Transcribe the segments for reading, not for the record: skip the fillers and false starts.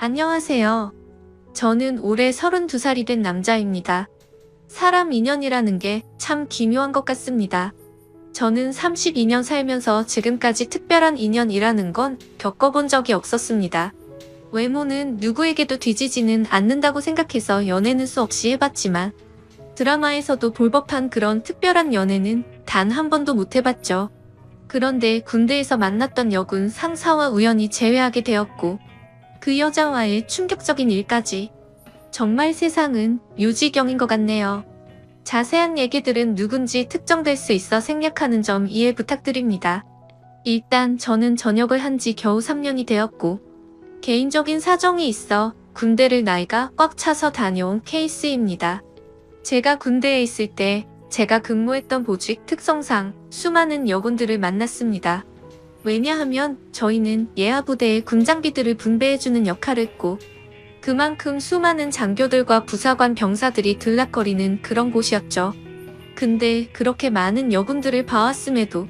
안녕하세요. 저는 올해 32살이 된 남자입니다. 사람 인연이라는 게 참 기묘한 것 같습니다. 저는 32년 살면서 지금까지 특별한 인연이라는 건 겪어본 적이 없었습니다. 외모는 누구에게도 뒤지지는 않는다고 생각해서 연애는 수없이 해봤지만 드라마에서도 볼 법한 그런 특별한 연애는 단 한 번도 못 해봤죠. 그런데 군대에서 만났던 여군 상사와 우연히 재회하게 되었고 그 여자와의 충격적인 일까지. 정말 세상은 묘지경인 것 같네요. 자세한 얘기들은 누군지 특정될 수 있어 생략하는 점 이해 부탁드립니다. 일단 저는 전역을 한 지 겨우 3년이 되었고 개인적인 사정이 있어 군대를 나이가 꽉 차서 다녀온 케이스입니다. 제가 군대에 있을 때 제가 근무했던 보직 특성상 수많은 여군들을 만났습니다. 왜냐하면 저희는 예하부대의 군장비들을 분배해주는 역할을 했고 그만큼 수많은 장교들과 부사관 병사들이 들락거리는 그런 곳이었죠. 근데 그렇게 많은 여군들을 봐왔음에도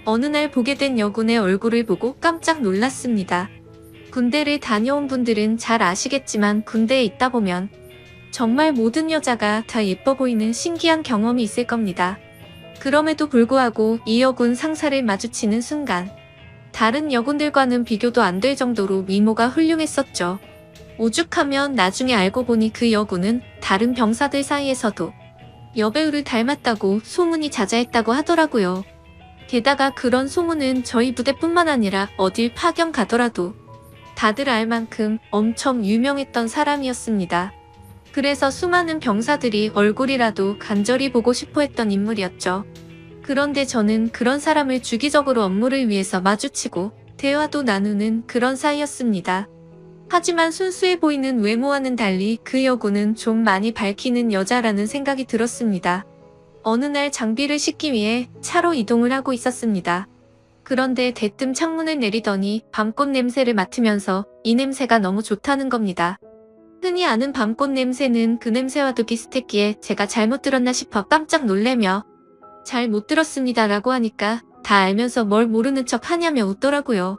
어느 날 보게 된 여군의 얼굴을 보고 깜짝 놀랐습니다. 군대를 다녀온 분들은 잘 아시겠지만 군대에 있다 보면 정말 모든 여자가 다 예뻐 보이는 신기한 경험이 있을 겁니다. 그럼에도 불구하고 이 여군 상사를 마주치는 순간 다른 여군들과는 비교도 안 될 정도로 미모가 훌륭했었죠. 오죽하면 나중에 알고 보니 그 여군은 다른 병사들 사이에서도 여배우를 닮았다고 소문이 자자했다고 하더라고요. 게다가 그런 소문은 저희 부대뿐만 아니라 어딜 파견 가더라도 다들 알 만큼 엄청 유명했던 사람이었습니다. 그래서 수많은 병사들이 얼굴이라도 간절히 보고 싶어 했던 인물이었죠. 그런데 저는 그런 사람을 주기적으로 업무를 위해서 마주치고 대화도 나누는 그런 사이였습니다. 하지만 순수해 보이는 외모와는 달리 그 여군은 좀 많이 밝히는 여자라는 생각이 들었습니다. 어느 날 장비를 싣기 위해 차로 이동을 하고 있었습니다. 그런데 대뜸 창문을 내리더니 밤꽃 냄새를 맡으면서 이 냄새가 너무 좋다는 겁니다. 흔히 아는 밤꽃 냄새는 그 냄새와도 비슷했기에 제가 잘못 들었나 싶어 깜짝 놀래며 잘 못 들었습니다 라고 하니까 다 알면서 뭘 모르는 척 하냐며 웃더라고요.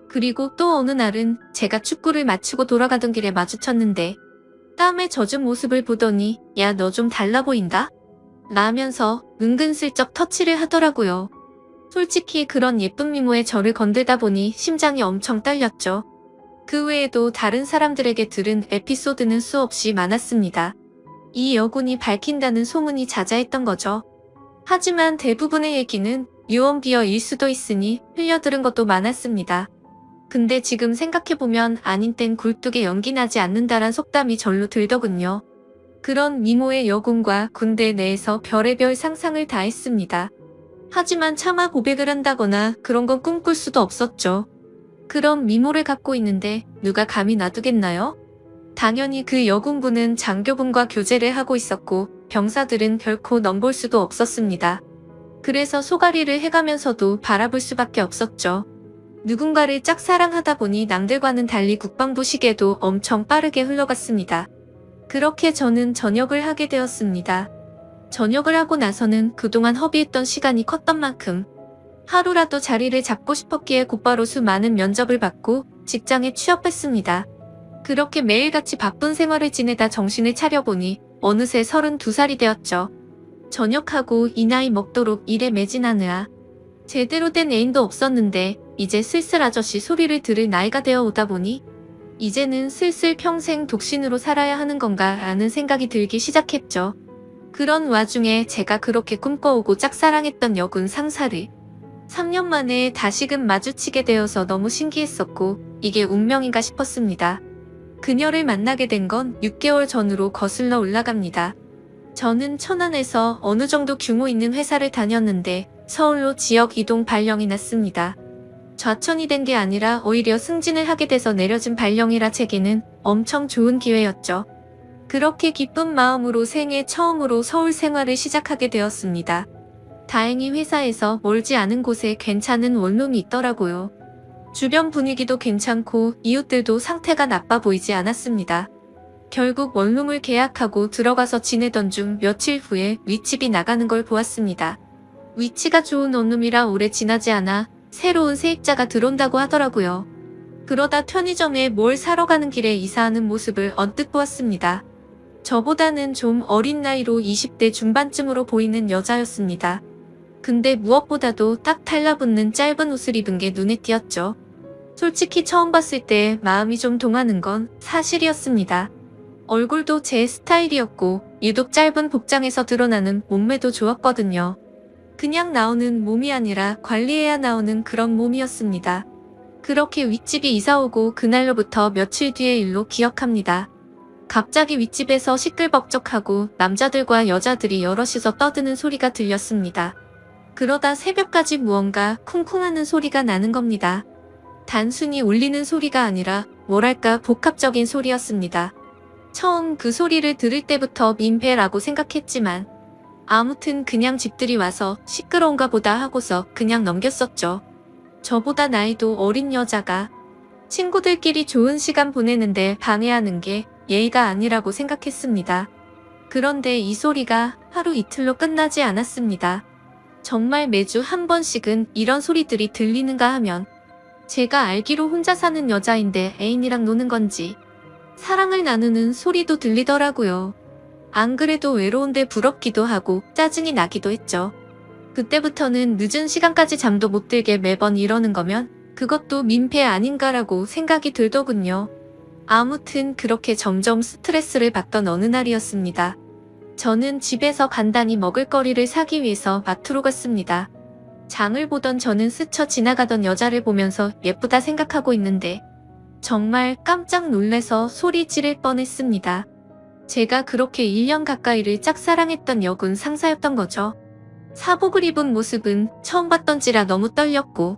그리고 또 어느 날은 제가 축구를 마치고 돌아가던 길에 마주쳤는데 땀에 젖은 모습을 보더니 야, 너 좀 달라 보인다? 라면서 은근슬쩍 터치를 하더라고요. 솔직히 그런 예쁜 미모에 저를 건들다 보니 심장이 엄청 떨렸죠. 그 외에도 다른 사람들에게 들은 에피소드는 수없이 많았습니다. 이 여군이 밝힌다는 소문이 자자했던 거죠. 하지만 대부분의 얘기는 유언비어일 수도 있으니 흘려들은 것도 많았습니다. 근데 지금 생각해보면 아닌 땐 굴뚝에 연기 나지 않는다란 속담이 절로 들더군요. 그런 미모의 여군과 군대 내에서 별의별 상상을 다 했습니다. 하지만 차마 고백을 한다거나 그런 건 꿈꿀 수도 없었죠. 그런 미모를 갖고 있는데 누가 감히 놔두겠나요? 당연히 그 여군분은 장교분과 교제를 하고 있었고 병사들은 결코 넘볼 수도 없었습니다. 그래서 소가리를 해가면서도 바라볼 수밖에 없었죠. 누군가를 짝사랑하다 보니 남들과는 달리 국방부 시계도 엄청 빠르게 흘러갔습니다. 그렇게 저는 전역을 하게 되었습니다. 전역을 하고 나서는 그동안 허비했던 시간이 컸던 만큼 하루라도 자리를 잡고 싶었기에 곧바로 수많은 면접을 받고 직장에 취업했습니다. 그렇게 매일같이 바쁜 생활을 지내다 정신을 차려보니 어느새 32살이 되었죠. 전역하고 이 나이 먹도록 일에 매진하느라 제대로 된 애인도 없었는데 이제 슬슬 아저씨 소리를 들을 나이가 되어 오다 보니 이제는 슬슬 평생 독신으로 살아야 하는 건가 라는 생각이 들기 시작했죠. 그런 와중에 제가 그렇게 꿈꿔오고 짝사랑했던 여군 상사를 3년 만에 다시금 마주치게 되어서 너무 신기했었고 이게 운명인가 싶었습니다. 그녀를 만나게 된 건 6개월 전으로 거슬러 올라갑니다. 저는 천안에서 어느 정도 규모 있는 회사를 다녔는데 서울로 지역 이동 발령이 났습니다. 좌천이 된 게 아니라 오히려 승진을 하게 돼서 내려진 발령이라 제게는 엄청 좋은 기회였죠. 그렇게 기쁜 마음으로 생애 처음으로 서울 생활을 시작하게 되었습니다. 다행히 회사에서 멀지 않은 곳에 괜찮은 원룸이 있더라고요. 주변 분위기도 괜찮고 이웃들도 상태가 나빠 보이지 않았습니다. 결국 원룸을 계약하고 들어가서 지내던 중 며칠 후에 윗집이 나가는 걸 보았습니다. 위치가 좋은 원룸이라 오래 지나지 않아 새로운 세입자가 들어온다고 하더라고요. 그러다 편의점에 뭘 사러 가는 길에 이사하는 모습을 언뜻 보았습니다. 저보다는 좀 어린 나이로 20대 중반쯤으로 보이는 여자였습니다. 근데 무엇보다도 딱 달라붙는 짧은 옷을 입은 게 눈에 띄었죠. 솔직히 처음 봤을 때 마음이 좀 동하는 건 사실이었습니다. 얼굴도 제 스타일이었고 유독 짧은 복장에서 드러나는 몸매도 좋았거든요. 그냥 나오는 몸이 아니라 관리해야 나오는 그런 몸이었습니다. 그렇게 윗집이 이사오고 그날로부터 며칠 뒤의 일로 기억합니다. 갑자기 윗집에서 시끌벅적하고 남자들과 여자들이 여럿이서 떠드는 소리가 들렸습니다. 그러다 새벽까지 무언가 쿵쿵하는 소리가 나는 겁니다. 단순히 울리는 소리가 아니라 뭐랄까 복합적인 소리였습니다. 처음 그 소리를 들을 때부터 민폐라고 생각했지만 아무튼 그냥 집들이 와서 시끄러운가 보다 하고서 그냥 넘겼었죠. 저보다 나이도 어린 여자가 친구들끼리 좋은 시간 보내는데 방해하는 게 예의가 아니라고 생각했습니다. 그런데 이 소리가 하루 이틀로 끝나지 않았습니다. 정말 매주 한 번씩은 이런 소리들이 들리는가 하면 제가 알기로 혼자 사는 여자인데 애인이랑 노는 건지 사랑을 나누는 소리도 들리더라고요. 안 그래도 외로운데 부럽기도 하고 짜증이 나기도 했죠. 그때부터는 늦은 시간까지 잠도 못 들게 매번 이러는 거면 그것도 민폐 아닌가라고 생각이 들더군요. 아무튼 그렇게 점점 스트레스를 받던 어느 날이었습니다. 저는 집에서 간단히 먹을거리를 사기 위해서 마트로 갔습니다. 장을 보던 저는 스쳐 지나가던 여자를 보면서 예쁘다 생각하고 있는데 정말 깜짝 놀래서 소리 지를 뻔했습니다. 제가 그렇게 1년 가까이를 짝사랑했던 여군 상사였던 거죠. 사복을 입은 모습은 처음 봤던지라 너무 떨렸고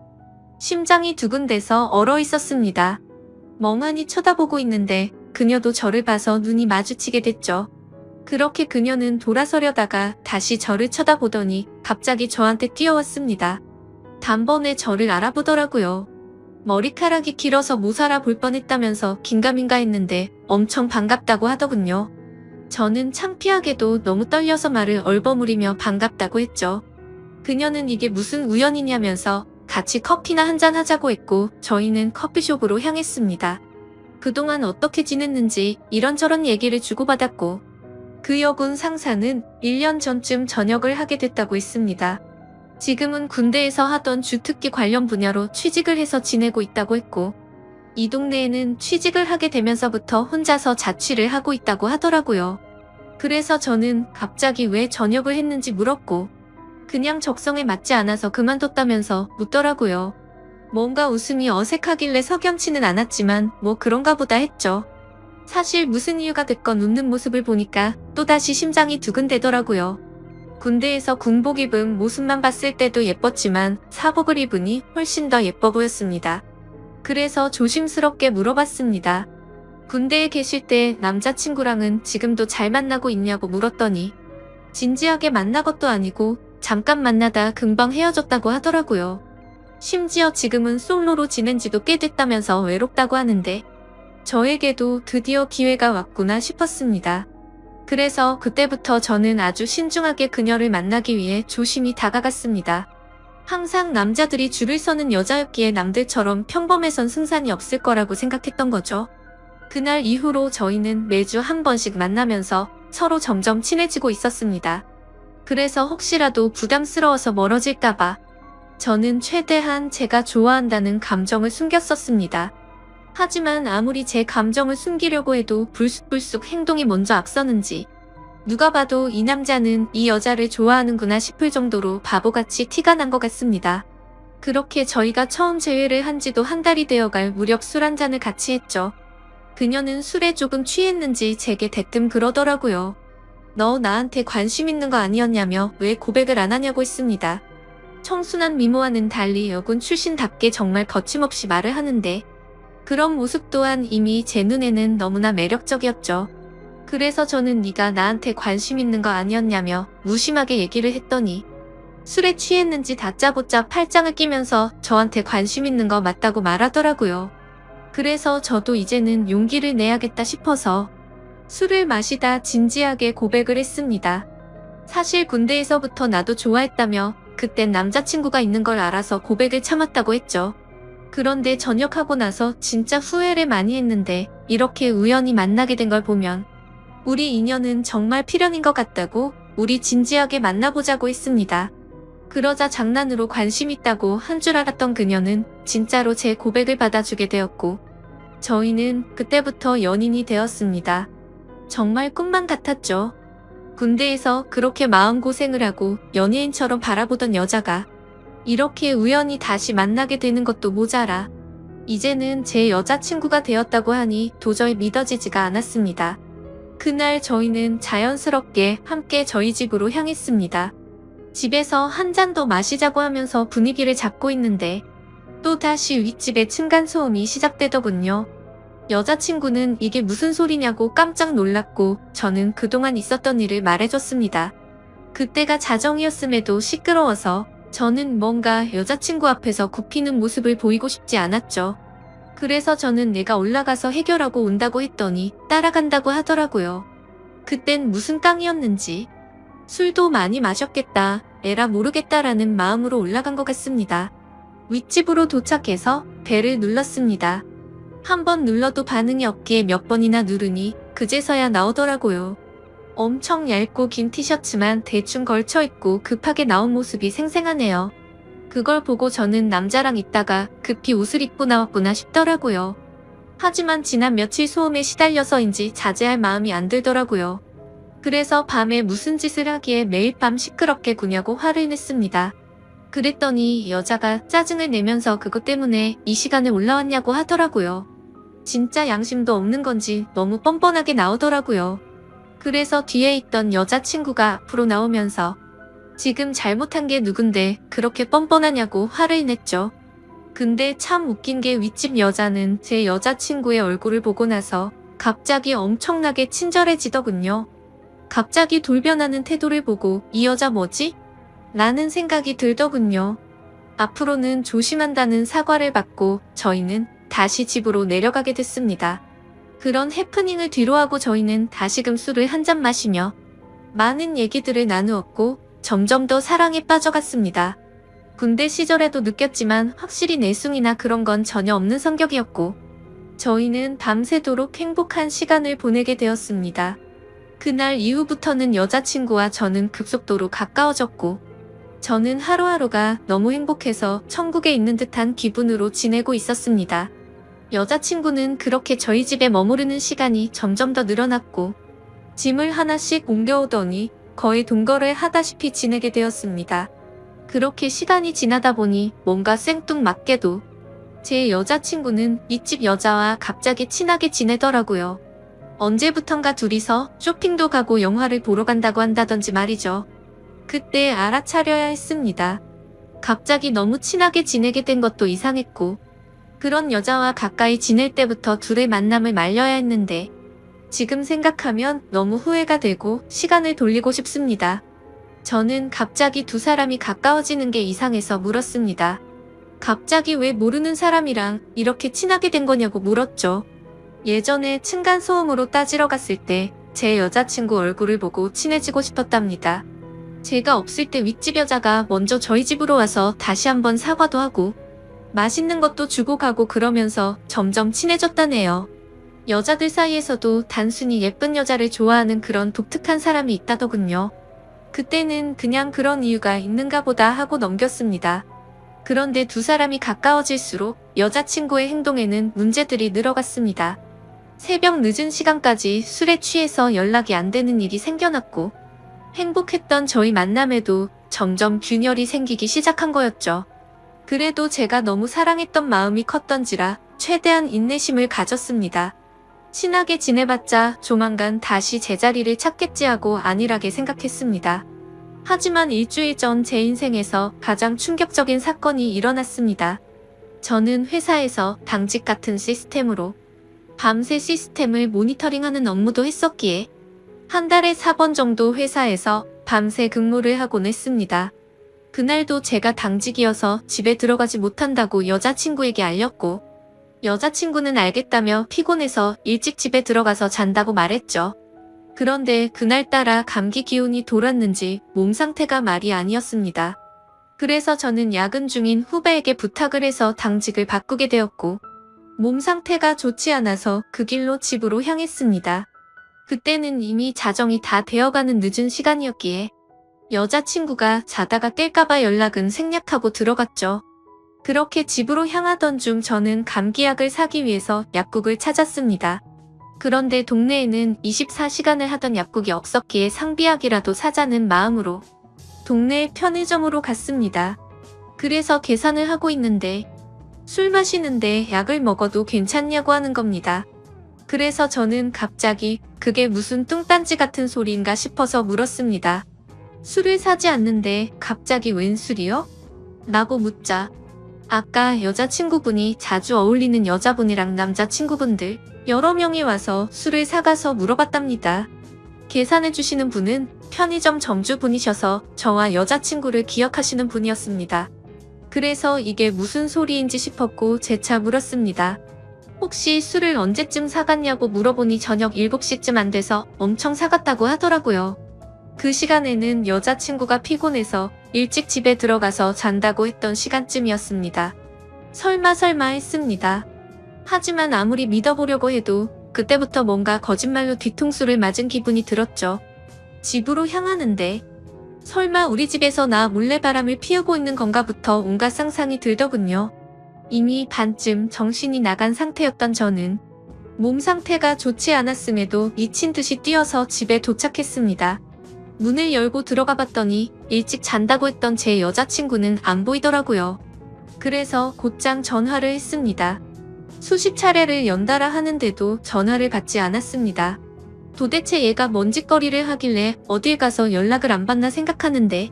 심장이 두근대서 얼어 있었습니다. 멍하니 쳐다보고 있는데 그녀도 저를 봐서 눈이 마주치게 됐죠. 그렇게 그녀는 돌아서려다가 다시 저를 쳐다보더니 갑자기 저한테 뛰어왔습니다. 단번에 저를 알아보더라고요. 머리카락이 길어서 못 알아볼 뻔했다면서 긴가민가 했는데 엄청 반갑다고 하더군요. 저는 창피하게도 너무 떨려서 말을 얼버무리며 반갑다고 했죠. 그녀는 이게 무슨 우연이냐면서 같이 커피나 한잔 하자고 했고 저희는 커피숍으로 향했습니다. 그동안 어떻게 지냈는지 이런저런 얘기를 주고받았고 그 여군 상사는 1년 전쯤 전역을 하게 됐다고 했습니다. 지금은 군대에서 하던 주특기 관련 분야로 취직을 해서 지내고 있다고 했고 이 동네에는 취직을 하게 되면서부터 혼자서 자취를 하고 있다고 하더라고요. 그래서 저는 갑자기 왜 전역을 했는지 물었고 그냥 적성에 맞지 않아서 그만뒀다면서 묻더라고요. 뭔가 웃음이 어색하길래 석연치는 않았지만 뭐 그런가 보다 했죠. 사실 무슨 이유가 됐건 웃는 모습을 보니까 또다시 심장이 두근대더라고요. 군대에서 군복 입은 모습만 봤을 때도 예뻤지만 사복을 입으니 훨씬 더 예뻐 보였습니다. 그래서 조심스럽게 물어봤습니다. 군대에 계실 때 남자친구랑은 지금도 잘 만나고 있냐고 물었더니 진지하게 만난 것도 아니고 잠깐 만나다 금방 헤어졌다고 하더라고요. 심지어 지금은 솔로로 지낸 지도 꽤 됐다면서 외롭다고 하는데 저에게도 드디어 기회가 왔구나 싶었습니다. 그래서 그때부터 저는 아주 신중하게 그녀를 만나기 위해 조심히 다가갔습니다. 항상 남자들이 줄을 서는 여자였기에 남들처럼 평범해선 승산이 없을 거라고 생각했던 거죠. 그날 이후로 저희는 매주 한 번씩 만나면서 서로 점점 친해지고 있었습니다. 그래서 혹시라도 부담스러워서 멀어질까봐 저는 최대한 제가 좋아한다는 감정을 숨겼었습니다. 하지만 아무리 제 감정을 숨기려고 해도 불쑥불쑥 행동이 먼저 앞서는지 누가 봐도 이 남자는 이 여자를 좋아하는구나 싶을 정도로 바보같이 티가 난 것 같습니다. 그렇게 저희가 처음 재회를 한 지도 한 달이 되어갈 무렵 술 한 잔을 같이 했죠. 그녀는 술에 조금 취했는지 제게 대뜸 그러더라고요. 너 나한테 관심 있는 거 아니었냐며 왜 고백을 안 하냐고 했습니다. 청순한 미모와는 달리 여군 출신답게 정말 거침없이 말을 하는데 그런 모습 또한 이미 제 눈에는 너무나 매력적이었죠. 그래서 저는 네가 나한테 관심 있는 거 아니었냐며 무심하게 얘기를 했더니 술에 취했는지 다짜고짜 팔짱을 끼면서 저한테 관심 있는 거 맞다고 말하더라고요. 그래서 저도 이제는 용기를 내야겠다 싶어서 술을 마시다 진지하게 고백을 했습니다. 사실 군대에서부터 나도 좋아했다며 그땐 남자친구가 있는 걸 알아서 고백을 참았다고 했죠. 그런데 전역하고 나서 진짜 후회를 많이 했는데 이렇게 우연히 만나게 된 걸 보면 우리 인연은 정말 필연인 것 같다고 우리 진지하게 만나보자고 했습니다. 그러자 장난으로 관심 있다고 한 줄 알았던 그녀는 진짜로 제 고백을 받아주게 되었고 저희는 그때부터 연인이 되었습니다. 정말 꿈만 같았죠. 군대에서 그렇게 마음고생을 하고 연예인처럼 바라보던 여자가 이렇게 우연히 다시 만나게 되는 것도 모자라 이제는 제 여자친구가 되었다고 하니 도저히 믿어지지가 않았습니다. 그날 저희는 자연스럽게 함께 저희 집으로 향했습니다. 집에서 한 잔 더 마시자고 하면서 분위기를 잡고 있는데 또다시 윗집에 층간소음이 시작되더군요. 여자친구는 이게 무슨 소리냐고 깜짝 놀랐고 저는 그동안 있었던 일을 말해줬습니다. 그때가 자정이었음에도 시끄러워서 저는 뭔가 여자친구 앞에서 굽히는 모습을 보이고 싶지 않았죠. 그래서 저는 내가 올라가서 해결하고 온다고 했더니 따라간다고 하더라고요. 그땐 무슨 깡이었는지 술도 많이 마셨겠다, 에라 모르겠다라는 마음으로 올라간 것 같습니다. 윗집으로 도착해서 벨을 눌렀습니다. 한 번 눌러도 반응이 없기에 몇 번이나 누르니 그제서야 나오더라고요. 엄청 얇고 긴 티셔츠만 대충 걸쳐 입고 급하게 나온 모습이 생생하네요. 그걸 보고 저는 남자랑 있다가 급히 옷을 입고 나왔구나 싶더라고요. 하지만 지난 며칠 소음에 시달려서인지 자제할 마음이 안 들더라고요. 그래서 밤에 무슨 짓을 하기에 매일 밤 시끄럽게 구냐고 화를 냈습니다. 그랬더니 여자가 짜증을 내면서 그것 때문에 이 시간에 올라왔냐고 하더라고요. 진짜 양심도 없는 건지 너무 뻔뻔하게 나오더라고요. 그래서 뒤에 있던 여자친구가 앞으로 나오면서 지금 잘못한 게 누군데 그렇게 뻔뻔하냐고 화를 냈죠. 근데 참 웃긴 게 윗집 여자는 제 여자친구의 얼굴을 보고 나서 갑자기 엄청나게 친절해지더군요. 갑자기 돌변하는 태도를 보고 이 여자 뭐지? 라는 생각이 들더군요. 앞으로는 조심한다는 사과를 받고 저희는 다시 집으로 내려가게 됐습니다. 그런 해프닝을 뒤로하고 저희는 다시금 술을 한 잔 마시며 많은 얘기들을 나누었고 점점 더 사랑에 빠져갔습니다. 군대 시절에도 느꼈지만 확실히 내숭이나 그런 건 전혀 없는 성격이었고 저희는 밤새도록 행복한 시간을 보내게 되었습니다. 그날 이후부터는 여자친구와 저는 급속도로 가까워졌고 저는 하루하루가 너무 행복해서 천국에 있는 듯한 기분으로 지내고 있었습니다. 여자친구는 그렇게 저희 집에 머무르는 시간이 점점 더 늘어났고 짐을 하나씩 옮겨오더니 거의 동거를 하다시피 지내게 되었습니다. 그렇게 시간이 지나다 보니 뭔가 생뚱맞게도 제 여자친구는 윗집 여자와 갑자기 친하게 지내더라고요. 언제부턴가 둘이서 쇼핑도 가고 영화를 보러 간다고 한다던지 말이죠. 그때 알아차려야 했습니다. 갑자기 너무 친하게 지내게 된 것도 이상했고 그런 여자와 가까이 지낼 때부터 둘의 만남을 말려야 했는데 지금 생각하면 너무 후회가 되고 시간을 돌리고 싶습니다. 저는 갑자기 두 사람이 가까워지는 게 이상해서 물었습니다. 갑자기 왜 모르는 사람이랑 이렇게 친하게 된 거냐고 물었죠. 예전에 층간소음으로 따지러 갔을 때 제 여자친구 얼굴을 보고 친해지고 싶었답니다. 제가 없을 때 윗집 여자가 먼저 저희 집으로 와서 다시 한번 사과도 하고 맛있는 것도 주고 가고 그러면서 점점 친해졌다네요. 여자들 사이에서도 단순히 예쁜 여자를 좋아하는 그런 독특한 사람이 있다더군요. 그때는 그냥 그런 이유가 있는가 보다 하고 넘겼습니다. 그런데 두 사람이 가까워질수록 여자친구의 행동에는 문제들이 늘어갔습니다. 새벽 늦은 시간까지 술에 취해서 연락이 안 되는 일이 생겨났고 행복했던 저희 만남에도 점점 균열이 생기기 시작한 거였죠. 그래도 제가 너무 사랑했던 마음이 컸던지라 최대한 인내심을 가졌습니다. 친하게 지내봤자 조만간 다시 제자리를 찾겠지 하고 안일하게 생각했습니다. 하지만 일주일 전 제 인생에서 가장 충격적인 사건이 일어났습니다. 저는 회사에서 당직 같은 시스템으로 밤새 시스템을 모니터링하는 업무도 했었기에 한 달에 4번 정도 회사에서 밤새 근무를 하곤 했습니다. 그날도 제가 당직이어서 집에 들어가지 못한다고 여자친구에게 알렸고 여자친구는 알겠다며 피곤해서 일찍 집에 들어가서 잔다고 말했죠. 그런데 그날따라 감기 기운이 돌았는지 몸 상태가 말이 아니었습니다. 그래서 저는 야근 중인 후배에게 부탁을 해서 당직을 바꾸게 되었고, 몸 상태가 좋지 않아서 그 길로 집으로 향했습니다. 그때는 이미 자정이 다 되어가는 늦은 시간이었기에 여자친구가 자다가 깰까봐 연락은 생략하고 들어갔죠. 그렇게 집으로 향하던 중 저는 감기약을 사기 위해서 약국을 찾았습니다. 그런데 동네에는 24시간을 하던 약국이 없었기에 상비약이라도 사자는 마음으로 동네 편의점으로 갔습니다. 그래서 계산을 하고 있는데 술 마시는데 약을 먹어도 괜찮냐고 하는 겁니다. 그래서 저는 갑자기 그게 무슨 뚱딴지 같은 소리인가 싶어서 물었습니다. 술을 사지 않는데 갑자기 웬 술이요? 라고 묻자 아까 여자친구분이 자주 어울리는 여자분이랑 남자친구분들 여러 명이 와서 술을 사가서 물어봤답니다. 계산해주시는 분은 편의점 점주분이셔서 저와 여자친구를 기억하시는 분이었습니다. 그래서 이게 무슨 소리인지 싶었고 재차 물었습니다. 혹시 술을 언제쯤 사갔냐고 물어보니 저녁 7시쯤 안 돼서 엄청 사갔다고 하더라고요. 그 시간에는 여자친구가 피곤해서 일찍 집에 들어가서 잔다고 했던 시간쯤이었습니다. 설마 했습니다. 하지만 아무리 믿어보려고 해도 그때부터 뭔가 거짓말로 뒤통수를 맞은 기분이 들었죠. 집으로 향하는데 설마 우리 집에서 나 몰래 바람을 피우고 있는 건가부터 온갖 상상이 들더군요. 이미 반쯤 정신이 나간 상태였던 저는 몸 상태가 좋지 않았음에도 미친 듯이 뛰어서 집에 도착했습니다. 문을 열고 들어가 봤더니 일찍 잔다고 했던 제 여자친구는 안 보이더라고요. 그래서 곧장 전화를 했습니다. 수십 차례를 연달아 하는데도 전화를 받지 않았습니다. 도대체 얘가 뭔 짓거리를 하길래 어딜 가서 연락을 안 받나 생각하는데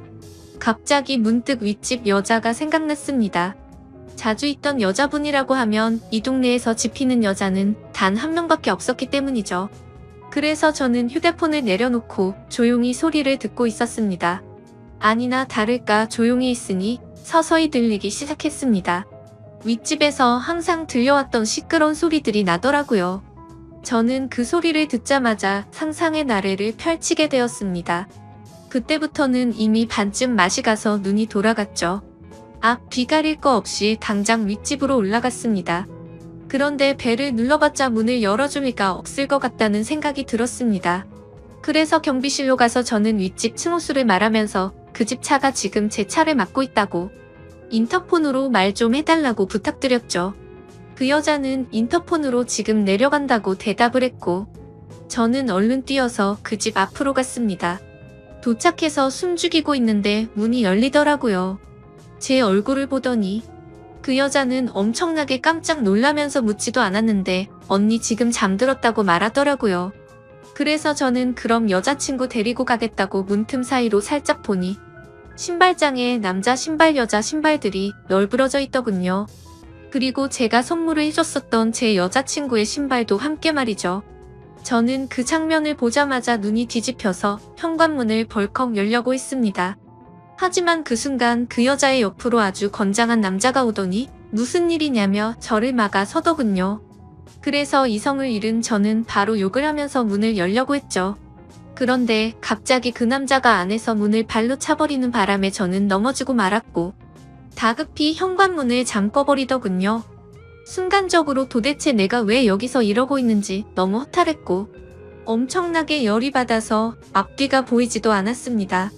갑자기 문득 윗집 여자가 생각났습니다. 자주 있던 여자분이라고 하면 이 동네에서 집히는 여자는 단 한 명밖에 없었기 때문이죠. 그래서 저는 휴대폰을 내려놓고 조용히 소리를 듣고 있었습니다. 아니나 다를까 조용히 있으니 서서히 들리기 시작했습니다. 윗집에서 항상 들려왔던 시끄러운 소리들이 나더라고요. 저는 그 소리를 듣자마자 상상의 나래를 펼치게 되었습니다. 그때부터는 이미 반쯤 맛이 가서 눈이 돌아갔죠. 앞 뒤 가릴 거 없이 당장 윗집으로 올라갔습니다. 그런데 배를 눌러봤자 문을 열어줄 리가 없을 것 같다는 생각이 들었습니다. 그래서 경비실로 가서 저는 윗집 층호수를 말하면서 그 집 차가 지금 제 차를 막고 있다고 인터폰으로 말 좀 해달라고 부탁드렸죠. 그 여자는 인터폰으로 지금 내려간다고 대답을 했고 저는 얼른 뛰어서 그 집 앞으로 갔습니다. 도착해서 숨죽이고 있는데 문이 열리더라고요. 제 얼굴을 보더니 그 여자는 엄청나게 깜짝 놀라면서 묻지도 않았는데 언니 지금 잠들었다고 말하더라고요. 그래서 저는 그럼 여자친구 데리고 가겠다고 문틈 사이로 살짝 보니 신발장에 남자 신발 여자 신발들이 널브러져 있더군요. 그리고 제가 선물을 해줬었던 제 여자친구의 신발도 함께 말이죠. 저는 그 장면을 보자마자 눈이 뒤집혀서 현관문을 벌컥 열려고 했습니다. 하지만 그 순간 그 여자의 옆으로 아주 건장한 남자가 오더니 무슨 일이냐며 저를 막아 서더군요. 그래서 이성을 잃은 저는 바로 욕을 하면서 문을 열려고 했죠. 그런데 갑자기 그 남자가 안에서 문을 발로 차버리는 바람에 저는 넘어지고 말았고 다급히 현관문을 잠궈버리더군요. 순간적으로 도대체 내가 왜 여기서 이러고 있는지 너무 허탈했고 엄청나게 열이 받아서 앞뒤가 보이지도 않았습니다.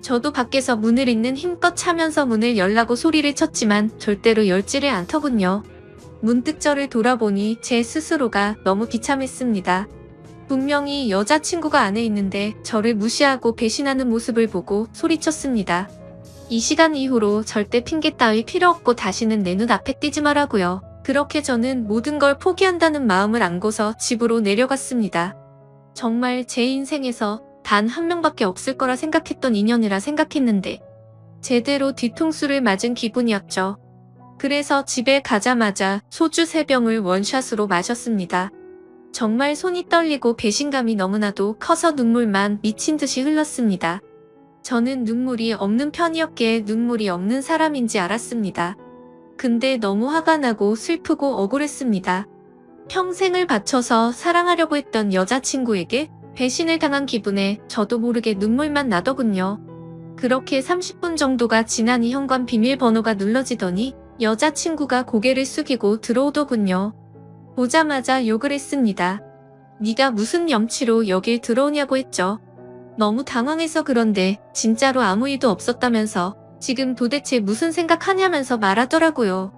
저도 밖에서 문을 잇는 힘껏 차면서 문을 열라고 소리를 쳤지만 절대로 열지를 않더군요. 문득 저를 돌아보니 제 스스로가 너무 비참했습니다. 분명히 여자친구가 안에 있는데 저를 무시하고 배신하는 모습을 보고 소리쳤습니다. 이 시간 이후로 절대 핑계 따위 필요 없고 다시는 내 눈 앞에 띄지 말라고요. 그렇게 저는 모든 걸 포기한다는 마음을 안고서 집으로 내려갔습니다. 정말 제 인생에서 단 한 명밖에 없을 거라 생각했던 인연이라 생각했는데 제대로 뒤통수를 맞은 기분이었죠. 그래서 집에 가자마자 소주 3병을 원샷으로 마셨습니다. 정말 손이 떨리고 배신감이 너무나도 커서 눈물만 미친 듯이 흘렀습니다. 저는 눈물이 없는 편이었기에 눈물이 없는 사람인지 알았습니다. 근데 너무 화가 나고 슬프고 억울했습니다. 평생을 바쳐서 사랑하려고 했던 여자친구에게 배신을 당한 기분에 저도 모르게 눈물만 나더군요. 그렇게 30분 정도가 지나니 현관 비밀번호가 눌러지더니 여자친구가 고개를 숙이고 들어오더군요. 보자마자 욕을 했습니다. 네가 무슨 염치로 여길 들어오냐고 했죠. 너무 당황해서 그런데 진짜로 아무 일도 없었다면서 지금 도대체 무슨 생각하냐면서 말하더라고요.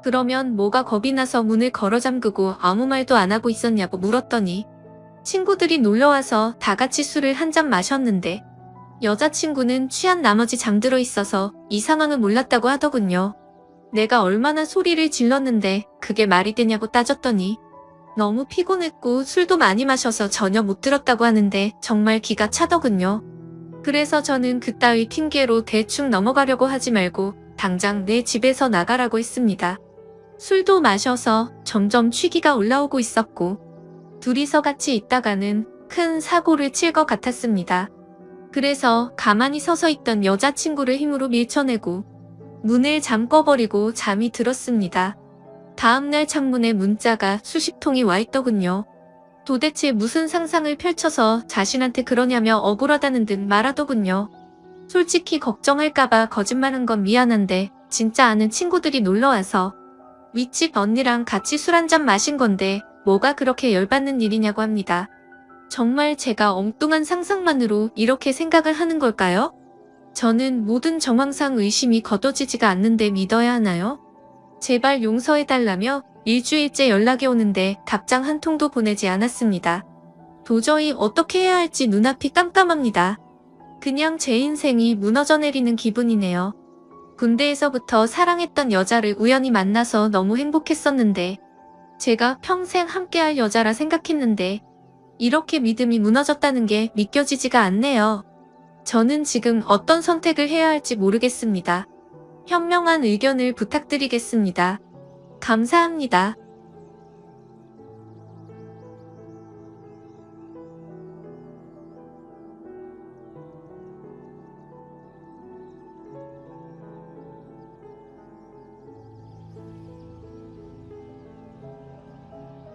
그러면 뭐가 겁이 나서 문을 걸어 잠그고 아무 말도 안 하고 있었냐고 물었더니 친구들이 놀러와서 다 같이 술을 한 잔 마셨는데 여자친구는 취한 나머지 잠들어 있어서 이 상황을 몰랐다고 하더군요. 내가 얼마나 소리를 질렀는데 그게 말이 되냐고 따졌더니 너무 피곤했고 술도 많이 마셔서 전혀 못 들었다고 하는데 정말 기가 차더군요. 그래서 저는 그따위 핑계로 대충 넘어가려고 하지 말고 당장 내 집에서 나가라고 했습니다. 술도 마셔서 점점 취기가 올라오고 있었고 둘이서 같이 있다가는 큰 사고를 칠 것 같았습니다. 그래서 가만히 서서 있던 여자친구를 힘으로 밀쳐내고 문을 잠궈버리고 잠이 들었습니다. 다음날 창문에 문자가 수십 통이 와 있더군요. 도대체 무슨 상상을 펼쳐서 자신한테 그러냐며 억울하다는 듯 말하더군요. 솔직히 걱정할까봐 거짓말한 건 미안한데 진짜 아는 친구들이 놀러와서 윗집 언니랑 같이 술 한잔 마신 건데 뭐가 그렇게 열받는 일이냐고 합니다. 정말 제가 엉뚱한 상상만으로 이렇게 생각을 하는 걸까요? 저는 모든 정황상 의심이 걷어지지가 않는데 믿어야 하나요? 제발 용서해달라며 일주일째 연락이 오는데 답장 한 통도 보내지 않았습니다. 도저히 어떻게 해야 할지 눈앞이 깜깜합니다. 그냥 제 인생이 무너져 내리는 기분이네요. 군대에서부터 사랑했던 여자를 우연히 만나서 너무 행복했었는데 제가 평생 함께할 여자라 생각했는데 이렇게 믿음이 무너졌다는 게 믿겨지지가 않네요. 저는 지금 어떤 선택을 해야 할지 모르겠습니다. 현명한 의견을 부탁드리겠습니다. 감사합니다.